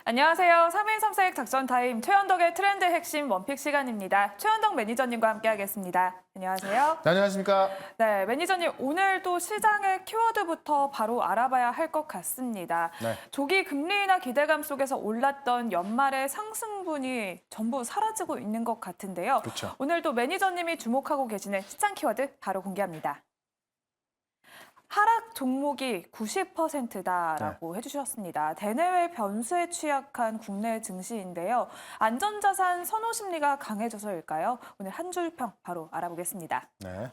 안녕하세요. 3일 3사액 작전 타임 최현덕의 트렌드 핵심 원픽 시간입니다. 최현덕 매니저님과 함께하겠습니다. 안녕하세요. 네, 안녕하십니까. 네, 매니저님 오늘도 시장의 키워드부터 바로 알아봐야 할 것 같습니다. 네. 조기 금리 인하 기대감 속에서 올랐던 연말의 상승분이 전부 사라지고 있는 것 같은데요. 그렇죠. 오늘도 매니저님이 주목하고 계시는 시장 키워드 바로 공개합니다. 하락 종목이 90%다라고 해주셨습니다. 대내외 변수에 취약한 국내 증시인데요. 안전자산 선호 심리가 강해져서일까요? 오늘 한 줄평 바로 알아보겠습니다. 네.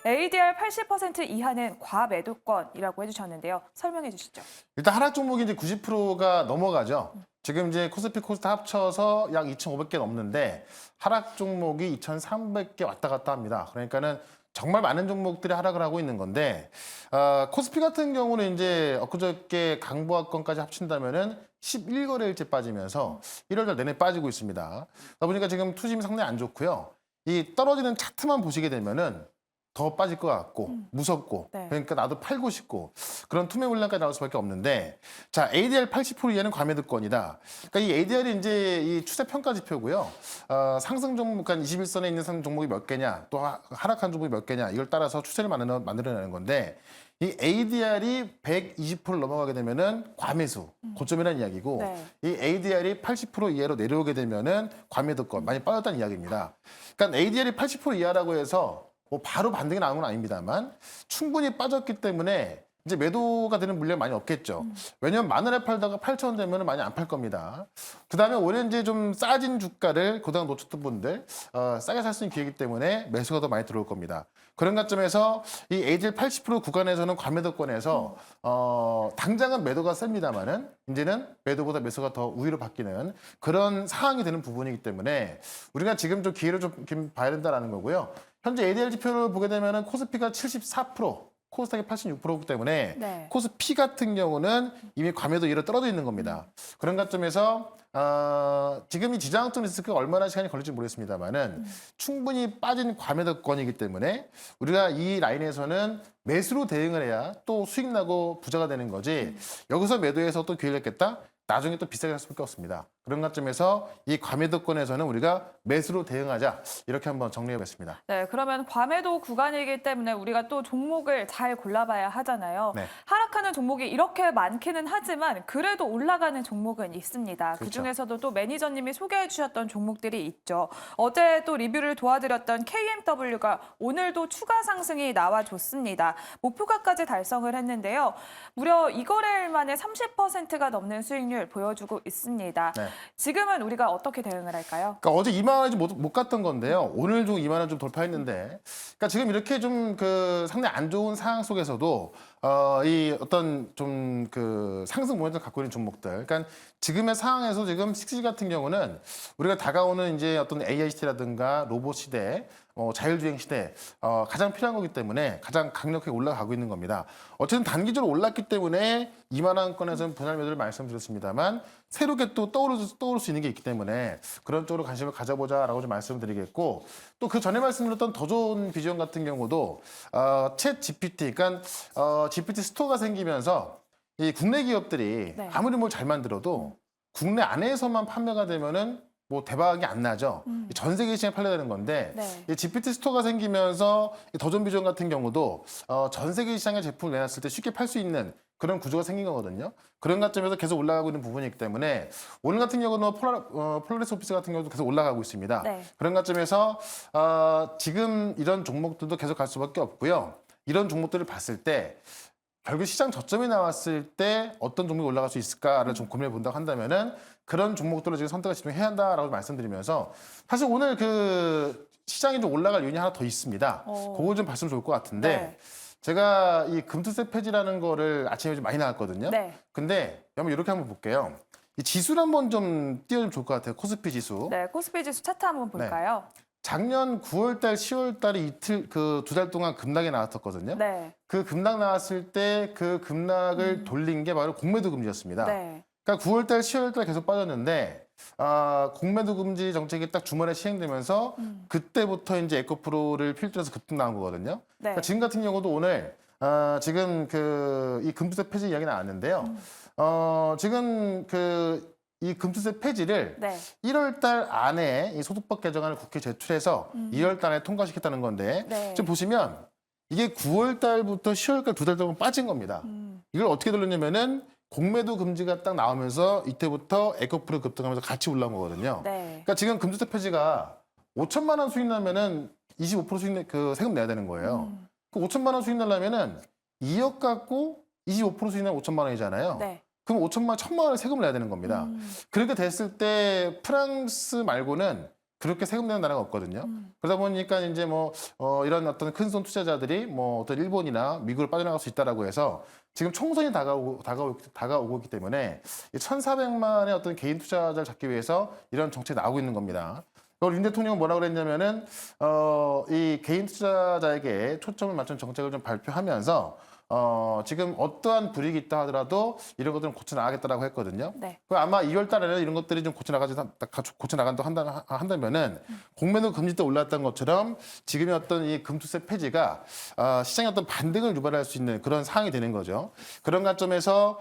ADR 80% 이하는 과매도권이라고 해주셨는데요. 설명해 주시죠. 일단 하락 종목이 이제 90%가 넘어가죠. 지금 이제 코스피 코스닥 합쳐서 약 2,500개 넘는데 하락 종목이 2,300개 왔다 갔다 합니다. 그러니까는 정말 많은 종목들이 하락을 하고 있는 건데 코스피 같은 경우는 이제 엊그저께 강보합권까지 합친다면은 11거래일째 빠지면서 1월달 내내 빠지고 있습니다. 그러다 보니까 지금 투심이 상당히 안 좋고요. 이 떨어지는 차트만 보시게 되면은 더 빠질 것 같고 무섭고 네. 그러니까 나도 팔고 싶고 그런 투매 물량까지 나올 수밖에 없는데 자 ADR 80% 이하는 과매도권이다. 그러니까 이 ADR이 이제 이 추세 평가 지표고요. 상승 종목 한 21선에 있는 상승 종목이 몇 개냐 또 하락한 종목이 몇 개냐 이걸 따라서 추세를 만들어내는 건데 이 ADR이 120%를 넘어가게 되면은 과매수 고점이라는 이야기고 네. 이 ADR이 80% 이하로 내려오게 되면은 과매도권 많이 빠졌다는 이야기입니다. 그러니까 ADR이 80% 이하라고 해서 뭐 바로 반등이 나온 건 아닙니다만 충분히 빠졌기 때문에 이제 매도가 되는 물량이 많이 없겠죠. 왜냐하면 만 원에 팔다가 8,000원 되면 많이 안 팔 겁니다. 그다음에 올해 이제 좀 싸진 주가를 그동안 놓쳤던 분들 싸게 살 수 있는 기회이기 때문에 매수가 더 많이 들어올 겁니다. 그런 관점에서 이 ADR 80% 구간에서는 과매도권에서 당장은 매도가 셉니다만은 이제는 매도보다 매수가 더 우위로 바뀌는 그런 상황이 되는 부분이기 때문에 우리가 지금 좀 기회를 좀 봐야 된다는 거고요. 현재 ADR 지표를 보게 되면은 코스피가 74%, 코스닥이 86%이기 때문에 네. 코스피 같은 경우는 이미 과매도 이로 떨어져 있는 겁니다. 그런 관점에서 지금 이 지정학적 리스크가 얼마나 시간이 걸릴지 모르겠습니다만은 충분히 빠진 과매도권이기 때문에 우리가 이 라인에서는 매수로 대응을 해야 또 수익 나고 부자가 되는 거지 여기서 매도해서 또 기회를 얻겠다? 나중에 또 비싸게 살 수밖에 없습니다. 그런 관점에서 이 과매도권에서는 우리가 매수로 대응하자 이렇게 한번 정리해봤습니다. 네, 그러면 과매도 구간이기 때문에 우리가 또 종목을 잘 골라봐야 하잖아요. 네. 하락하는 종목이 이렇게 많기는 하지만 그래도 올라가는 종목은 있습니다. 그렇죠. 그중에서도 또 매니저님이 소개해 주셨던 종목들이 있죠. 어제 또 리뷰를 도와드렸던 KMW가 오늘도 추가 상승이 나와줬습니다. 목표가까지 달성을 했는데요. 무려 이거래일 만에 30%가 넘는 수익률 보여주고 있습니다. 네. 지금은 우리가 어떻게 대응을 할까요? 그러니까 어제 2만 원이 못 갔던 건데요. 오늘 좀 2만 원 좀 돌파했는데, 그러니까 지금 이렇게 좀 그 상당히 안 좋은 상황 속에서도 이 어떤 좀 그 상승 모멘텀을 갖고 있는 종목들, 그러니까 지금의 상황에서 지금 식스 같은 경우는 우리가 다가오는 이제 어떤 AI 시대라든가 로봇 시대, 자율주행 시대 가장 필요한 거기 때문에 가장 강력하게 올라가고 있는 겁니다. 어쨌든 단기적으로 올랐기 때문에 2만 원권에서는 분할 매도를 말씀드렸습니다만 새롭게 또 떠오를 수 있는 게 있기 때문에 그런 쪽으로 관심을 가져보자라고 좀 말씀드리겠고 또 그 전에 말씀드렸던 더 좋은 비전 같은 경우도 챗 GPT, 그러니까 GPT 스토어가 생기면서 이 국내 기업들이 네. 아무리 뭘 잘 만들어도 국내 안에서만 판매가 되면은 뭐 대박이 안 나죠. 전 세계 시장에 팔려야 되는 건데 네. 이 GPT 스토어가 생기면서 더존 비전 같은 경우도 전 세계 시장에 제품을 내놨을 때 쉽게 팔 수 있는 그런 구조가 생긴 거거든요. 그런 관점에서 계속 올라가고 있는 부분이기 때문에 오늘 같은 경우는 폴라리스 오피스 같은 경우도 계속 올라가고 있습니다. 네. 그런 관점에서 지금 이런 종목들도 계속 갈 수밖에 없고요. 이런 종목들을 봤을 때 결국 시장 저점이 나왔을 때 어떤 종목이 올라갈 수 있을까를 좀 고민해 본다고 한다면은 그런 종목들을 지금 선택을 집중해야 한다라고 말씀드리면서 사실 오늘 그 시장이 좀 올라갈 요인이 하나 더 있습니다. 그거 좀 봤으면 좋을 것 같은데 네. 제가 이 금투세 폐지라는 거를 아침에 좀 많이 나왔거든요. 네. 근데 한번 이렇게 한번 볼게요. 이 지수를 한번 좀 띄워주면 좋을 것 같아요. 코스피 지수. 네, 코스피 지수 차트 한번 볼까요? 작년 9월달, 10월달에 이틀 그 2달 동안 급락이 나왔었거든요. 네. 그 급락 나왔을 때 그 급락을 돌린 게 바로 공매도 금지였습니다. 네. 그러니까 9월달, 10월달 계속 빠졌는데 공매도 금지 정책이 딱 주말에 시행되면서 그때부터 이제 에코프로를 필두로 해서 급등 나온 거거든요. 네. 그러니까 지금 같은 경우도 오늘 지금 이 금투세 폐지 이야기 나왔는데요. 지금 이 금투세 폐지를 네. 1월 달 안에 이 소득법 개정안을 국회에 제출해서 2월 달에 통과시켰다는 건데 네. 지금 보시면 이게 9월 달부터 10월 달 2달 동안 빠진 겁니다. 이걸 어떻게 돌렸냐면은 공매도 금지가 딱 나오면서 이때부터 에코프로 급등하면서 같이 올라온 거거든요. 네. 그러니까 지금 금투세 폐지가 5천만 원 수익 나면은 25% 수익 세금 내야 되는 거예요. 그 5천만 원 수익 내려면은 2억 갖고 25% 수익 나면 5천만 원이잖아요. 네. 그럼 5천만 원, 1천만 원의 세금을 내야 되는 겁니다. 그렇게 됐을 때 프랑스 말고는 그렇게 세금 내는 나라가 없거든요. 그러다 보니까 이제 이런 어떤 큰 손 투자자들이 어떤 일본이나 미국을 빠져나갈 수 있다라고 해서 지금 총선이 다가오고 있기 때문에 1,400만의 어떤 개인 투자자를 잡기 위해서 이런 정책이 나오고 있는 겁니다. 윤 대통령은 뭐라고 그랬냐면은 이 개인 투자자에게 초점을 맞춘 정책을 좀 발표하면서 지금 어떠한 불이익이 있다 하더라도 이런 것들은 고쳐 나가겠다라고 했거든요. 네. 아마 2월 달에는 이런 것들이 좀 고쳐 나간다 한다면은 공매도 금지 때 올랐던 것처럼 지금의 어떤 이 금투세 폐지가 시장의 어떤 반등을 유발할 수 있는 그런 상황이 되는 거죠. 그런 관점에서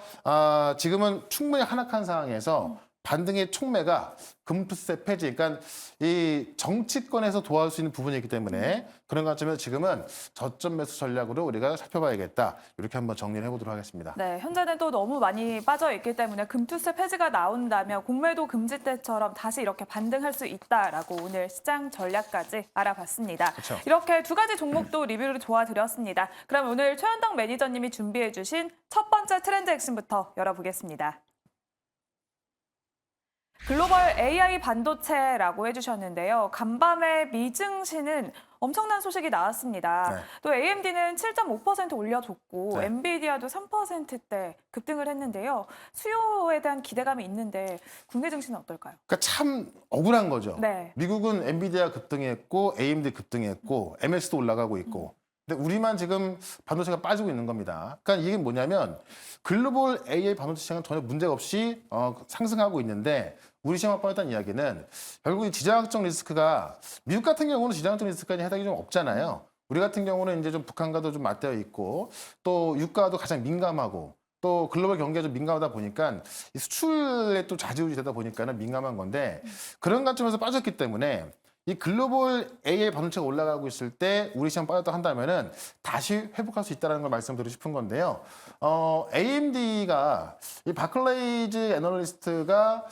지금은 충분히 하락한 상황에서 반등의 촉매가 금투세 폐지, 그러니까 이 정치권에서 도와줄 수 있는 부분이기 때문에 그런 관점에서 지금은 저점 매수 전략으로 우리가 살펴봐야겠다. 이렇게 한번 정리를 해보도록 하겠습니다. 네, 현재는 또 너무 많이 빠져 있기 때문에 금투세 폐지가 나온다면 공매도 금지 때처럼 다시 이렇게 반등할 수 있다라고 오늘 시장 전략까지 알아봤습니다. 그렇죠. 이렇게 두 가지 종목도 리뷰를 도와드렸습니다. 그럼 오늘 최현덕 매니저님이 준비해주신 첫 번째 트렌드 핵심부터 열어보겠습니다. 글로벌 AI 반도체라고 해주셨는데요. 간밤에 미증시는 엄청난 소식이 나왔습니다. 네. 또 AMD는 7.5% 올려줬고 네. 엔비디아도 3%대 급등을 했는데요. 수요에 대한 기대감이 있는데 국내 증시는 어떨까요? 그러니까 참 억울한 거죠. 네. 미국은 엔비디아 급등했고 AMD 급등했고 MS도 올라가고 있고 근데 우리만 지금 반도체가 빠지고 있는 겁니다. 그러니까 이게 뭐냐면 글로벌 AI 반도체 시장은 전혀 문제가 없이 상승하고 있는데 우리 시장만 빠졌다는 이야기는 결국 이 지정학적 리스크가 미국 같은 경우는 지정학적 리스크까지 해당이 좀 없잖아요. 우리 같은 경우는 이제 좀 북한과도 좀 맞대어 있고 또 유가도 가장 민감하고 또 글로벌 경기가 좀 민감하다 보니까 이 수출에 또 좌지우지 되다 보니까는 민감한 건데 그런 관점에서 빠졌기 때문에 이 글로벌 AI 반도체가 올라가고 있을 때 우리 시장 빠졌다 한다면은 다시 회복할 수 있다는 걸 말씀드리고 싶은 건데요. AMD가 이 바클레이즈 애널리스트가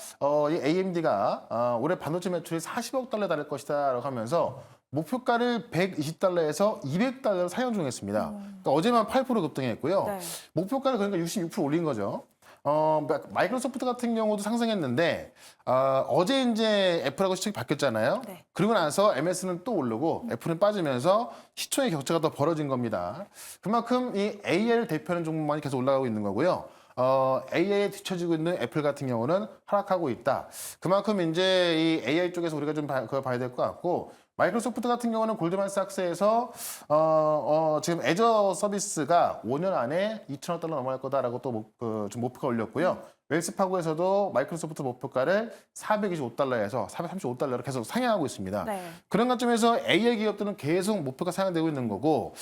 이 AMD가 올해 반도체 매출이 40억 달러 달할 것이다라고 하면서 목표가를 120달러에서 200달러로 상향 중했습니다. 그러니까 어제만 8% 급등했고요. 네. 목표가를 그러니까 66% 올린 거죠. 마이크로소프트 같은 경우도 상승했는데 어제 이제 애플하고 시청이 바뀌었잖아요. 네. 그리고 나서 MS는 또 오르고 애플은 빠지면서 시총의 격차가 더 벌어진 겁니다. 그만큼 이 AI를 대표하는 종목만이 계속 올라가고 있는 거고요. AI에 뒤처지고 있는 애플 같은 경우는 하락하고 있다. 그만큼 이제 이 AI 쪽에서 우리가 좀 그걸 봐야 될 것 같고 마이크로소프트 같은 경우는 골드만삭스에서 지금 애저 서비스가 5년 안에 2천억 달러 넘어갈 거다라고 또 좀 목표가 올렸고요. 웰스파고에서도 마이크로소프트 목표가를 425달러에서 435달러로 계속 상향하고 있습니다. 네. 그런 관점에서 AI 기업들은 계속 목표가 상향되고 있는 거고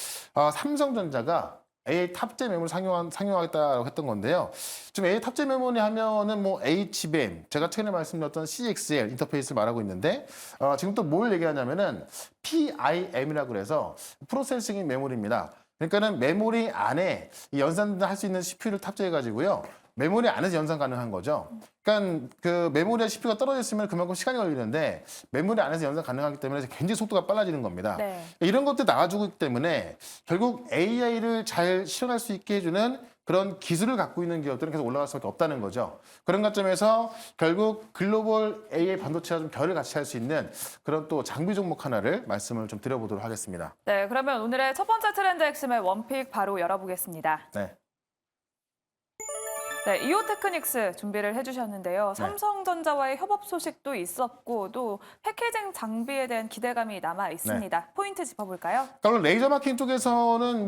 삼성전자가 AI 탑재 메모리 상용하겠다라고 했던 건데요. 지금 AI 탑재 메모리 하면은 HBM, 제가 최근에 말씀드렸던 CXL 인터페이스를 말하고 있는데 지금 또 뭘 얘기하냐면은 PIM이라고 그래서 프로세싱 메모리입니다. 그러니까는 메모리 안에 연산할 수 있는 CPU를 탑재해 가지고요. 메모리 안에서 연산 가능한 거죠. 그러니까 그 메모리의 CPU가 떨어져 있으면 그만큼 시간이 걸리는데 메모리 안에서 연산 가능하기 때문에 굉장히 속도가 빨라지는 겁니다. 네. 이런 것들이 나와주고 있기 때문에 결국 AI를 잘 실현할 수 있게 해주는 그런 기술을 갖고 있는 기업들은 계속 올라갈 수밖에 없다는 거죠. 그런 관점에서 결국 글로벌 AI 반도체와 좀 결을 같이 할 수 있는 그런 또 장비 종목 하나를 말씀을 좀 드려보도록 하겠습니다. 네, 그러면 오늘의 첫 번째 트렌드 핵심의 원픽 바로 열어보겠습니다. 네. 네, 이오테크닉스 준비를 해주셨는데요. 삼성전자와의 협업 소식도 있었고 또 패키징 장비에 대한 기대감이 남아 있습니다. 포인트 짚어볼까요? 그러니까 레이저 마킹 쪽에서는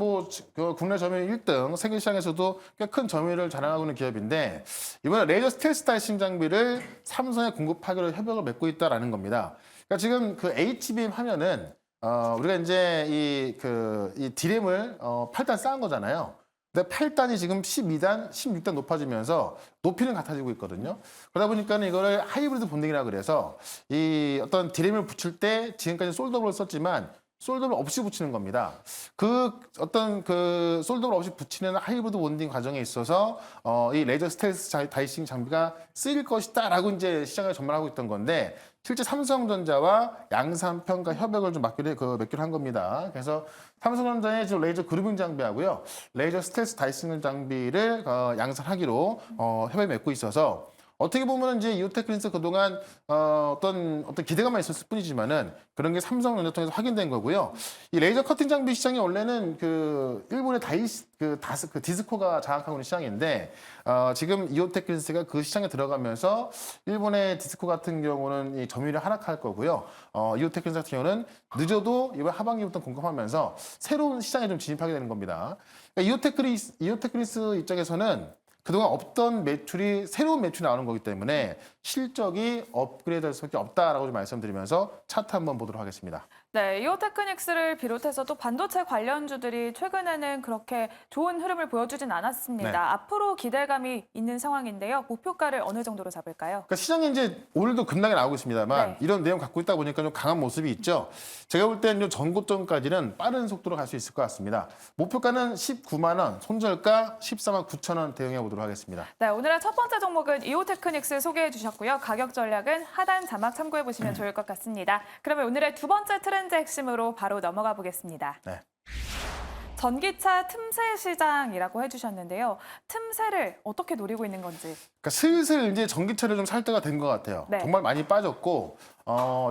그 국내 점유율 1등, 세계 시장에서도 꽤 큰 점유율을 자랑하고 있는 기업인데 이번에 레이저 스텔스 다이싱 장비를 삼성에 공급하기로 협약을 맺고 있다라는 겁니다. 그러니까 지금 그 HBM 하면은 우리가 이제 이 디램을 8단 쌓은 거잖아요. 근데 8단이 지금 12단, 16단 높아지면서 높이는 같아지고 있거든요. 그러다 보니까 이거를 하이브리드 본딩이라 그래서 이 어떤 디램을 붙일 때 지금까지 솔더블을 썼지만 솔더블 없이 붙이는 겁니다. 그 어떤 그 솔더블 없이 붙이는 하이브리드 본딩 과정에 있어서 이 레이저 스텔스 다이싱 장비가 쓰일 것이다라고 이제 시장에 전망하고 있던 건데 실제 삼성전자와 양산 평가 협약을 좀 맺기로 한 겁니다. 그래서 삼성전자의 지금 레이저 그루빙 장비하고요, 레이저 스텔스 다이싱 장비를 양산하기로 협약을 맺고 있어서 어떻게 보면 이제 이오테크니스 그동안 어떤 기대감만 있었을 뿐이지만은 그런 게 삼성전자 통해서 확인된 거고요. 이 레이저 커팅 장비 시장이 원래는 그 일본의 디스코가 장악하고 있는 시장인데 지금 이오테크니스가 그 시장에 들어가면서 일본의 디스코 같은 경우는 이 점유율이 하락할 거고요. 이오테크니스 같은 경우는 늦어도 이번 하반기부터 공급하면서 새로운 시장에 좀 진입하게 되는 겁니다. 그러니까 이오테크니스 입장에서는 그동안 없던 매출이 새로운 매출이 나오는 거기 때문에 실적이 업그레이드 될 수밖에 없다라고 좀 말씀드리면서 차트 한번 보도록 하겠습니다. 네, 이오테크닉스를 비롯해서 또 반도체 관련주들이 최근에는 그렇게 좋은 흐름을 보여주진 않았습니다. 네. 앞으로 기대감이 있는 상황인데요. 목표가를 어느 정도로 잡을까요? 그러니까 시장에 이제 오늘도 급락이 나오고 있습니다만 네. 이런 내용 갖고 있다 보니까 좀 강한 모습이 있죠. 제가 볼 때는 전고점까지는 빠른 속도로 갈 수 있을 것 같습니다. 목표가는 19만 원, 손절가 14만 9천 원 대응해 보도록 하겠습니다. 네, 오늘의 첫 번째 종목은 이오테크닉스 소개해 주셨고요. 가격 전략은 하단 자막 참고해 보시면 좋을 것 같습니다. 그러면 오늘의 두 번째 트렌드 핵심으로 바로 넘어가 보겠습니다. 네. 전기차 틈새 시장이라고 해주셨는데요. 틈새를 어떻게 노리고 있는 건지. 그러니까 슬슬 이제 전기차를 좀 살 때가 된 것 같아요. 네. 정말 많이 빠졌고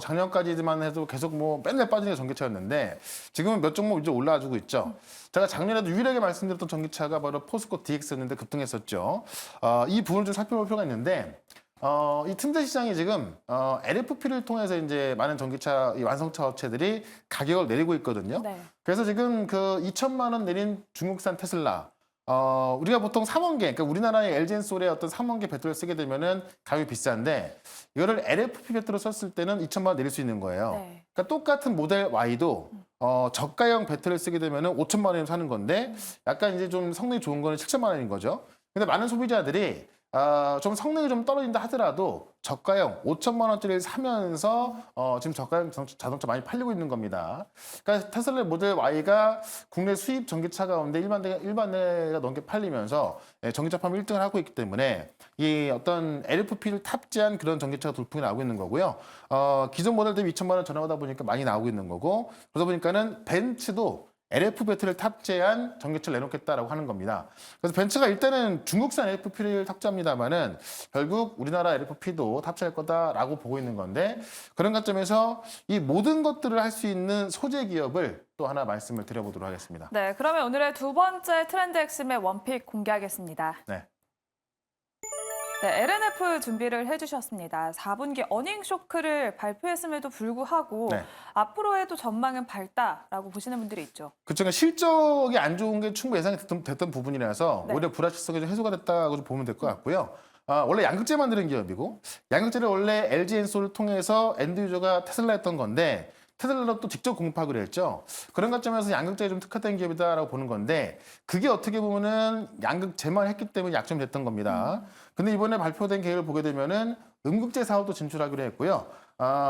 작년까지만 해도 계속 뭐 맨날 빠지는 게 전기차였는데 지금은 몇 종목 이제 올라와주고 있죠. 제가 작년에도 유일하게 말씀드렸던 전기차가 바로 포스코 DX였는데 급등했었죠. 이 부분을 좀 살펴볼 필요가 있는데 이 틈새 시장이 지금 LFP를 통해서 이제 많은 전기차 이 완성차 업체들이 가격을 내리고 있거든요. 네. 그래서 지금 그 2천만 원 내린 중국산 테슬라 우리가 보통 3원계, 그러니까 우리나라의 LG엔솔의 어떤 3원계 배터리를 쓰게 되면은 가격이 비싼데 이거를 LFP 배터리를 썼을 때는 2천만 원 내릴 수 있는 거예요. 네. 그러니까 똑같은 모델 Y도 저가형 배터리를 쓰게 되면은 5천만 원이면 사는 건데 약간 이제 좀 성능이 좋은 거는 7천만 원인 거죠. 근데 많은 소비자들이 좀 성능이 좀 떨어진다 하더라도 저가형 5천만 원짜리를 사면서 지금 저가형 자동차 많이 팔리고 있는 겁니다. 그러니까 테슬라 모델 Y가 국내 수입 전기차 가운데 일반대가 넘게 팔리면서 전기차 판매 1등을 하고 있기 때문에 이 어떤 LFP를 탑재한 그런 전기차가 돌풍이 나오고 있는 거고요. 기존 모델 대비 2천만 원 저렴하다 보니까 많이 나오고 있는 거고 그러다 보니까는 벤츠도 LF 배터리를 탑재한 전기차를 내놓겠다라고 하는 겁니다. 그래서 벤츠가 일단은 중국산 LFP를 탑재합니다만은 결국 우리나라 LFP도 탑재할 거다라고 보고 있는 건데 그런 관점에서 이 모든 것들을 할 수 있는 소재 기업을 또 하나 말씀을 드려보도록 하겠습니다. 네, 그러면 오늘의 두 번째 트렌드 핵심의 원픽 공개하겠습니다. 네. 네, LNF 준비를 해주셨습니다. 4분기 어닝 쇼크를 발표했음에도 불구하고 네. 앞으로에도 전망은 밝다라고 보시는 분들이 있죠. 그렇죠. 그러니까 실적이 안 좋은 게 충분히 예상이 됐던 부분이라서 네. 오히려 불확실성이 좀 해소가 됐다고 좀 보면 될 것 같고요. 원래 양극재 만드는 기업이고 양극재를 원래 LG엔솔을 통해서 엔드 유저가 테슬라였던 건데 테슬라로 또 직접 공급하기로 했죠. 그런 관점에서 양극재에 좀 특화된 기업이다라고 보는 건데 그게 어떻게 보면은 양극재만 했기 때문에 약점이 됐던 겁니다. 근데 이번에 발표된 계획을 보게 되면은 음극재 사업도 진출하기로 했고요.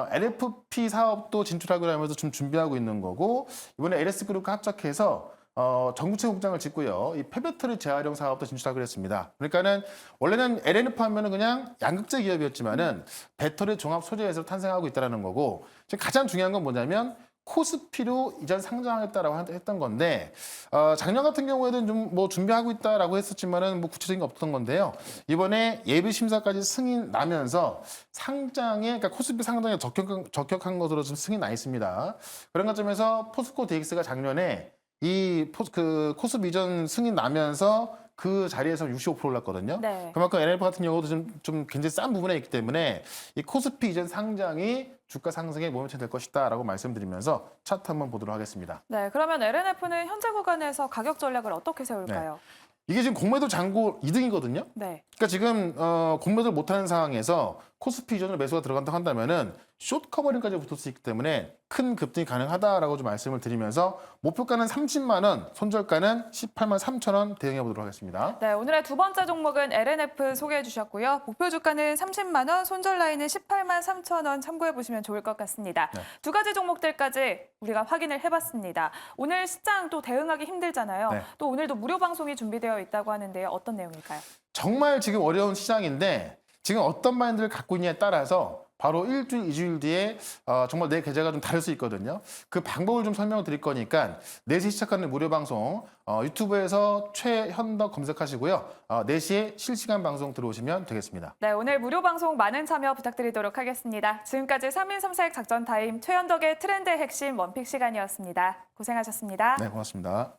LFP 사업도 진출하기로 하면서 좀 준비하고 있는 거고 이번에 LS그룹과 합작해서 전구체 공장을 짓고요. 이 폐배터리 재활용 사업도 진출하기로 했습니다. 그러니까는 원래는 LNF 하면은 그냥 양극재 기업이었지만은 배터리 종합 소재에서 탄생하고 있다는 거고 지금 가장 중요한 건 뭐냐면 코스피로 이전 상장하겠다라고 했던 건데 작년 같은 경우에는 좀 뭐 준비하고 있다라고 했었지만은 뭐 구체적인 게 없던 건데요. 이번에 예비 심사까지 승인 나면서 상장에 그러니까 코스피 상장에 적격한 것으로 좀 승인 나 있습니다. 그런 관점에서 포스코 DX가 작년에 코스피 이전 승인 나면서 그 자리에서 65% 올랐거든요. 네. 그만큼 NLF 같은 경우도 좀 굉장히 싼 부분에 있기 때문에 이 코스피 이전 상장이 주가 상승에 모멘텀이 될 것이다라고 말씀드리면서 차트 한번 보도록 하겠습니다. 네, 그러면 LNF는 현재 구간에서 가격 전략을 어떻게 세울까요? 이게 지금 공매도 잔고 2등이거든요. 네. 그러니까 지금 공매도를 못하는 상황에서 코스피 이전으로 매수가 들어간다고 한다면은 숏 커버링까지 붙을 수 있기 때문에 큰 급등이 가능하다라고 좀 말씀을 드리면서 목표가는 30만 원, 손절가는 18만 3천 원 대응해 보도록 하겠습니다. 네, 오늘의 두 번째 종목은 LNF 소개해 주셨고요. 목표 주가는 30만 원, 손절 라인은 18만 3천 원 참고해 보시면 좋을 것 같습니다. 네. 두 가지 종목들까지 우리가 확인을 해봤습니다. 오늘 시장 또 대응하기 힘들잖아요. 네. 또 오늘도 무료 방송이 준비되어 있다고 하는데요. 어떤 내용일까요? 정말 지금 어려운 시장인데 지금 어떤 마인드를 갖고 있냐에 따라서 바로 일주일, 2주일 뒤에 정말 내 계좌가 좀 다를 수 있거든요. 그 방법을 좀 설명을 드릴 거니까 4시 시작하는 무료 방송 유튜브에서 최현덕 검색하시고요. 4시에 실시간 방송 들어오시면 되겠습니다. 네, 오늘 무료 방송 많은 참여 부탁드리도록 하겠습니다. 지금까지 3인 3사액 작전 타임 최현덕의 트렌드의 핵심 원픽 시간이었습니다. 고생하셨습니다. 네, 고맙습니다.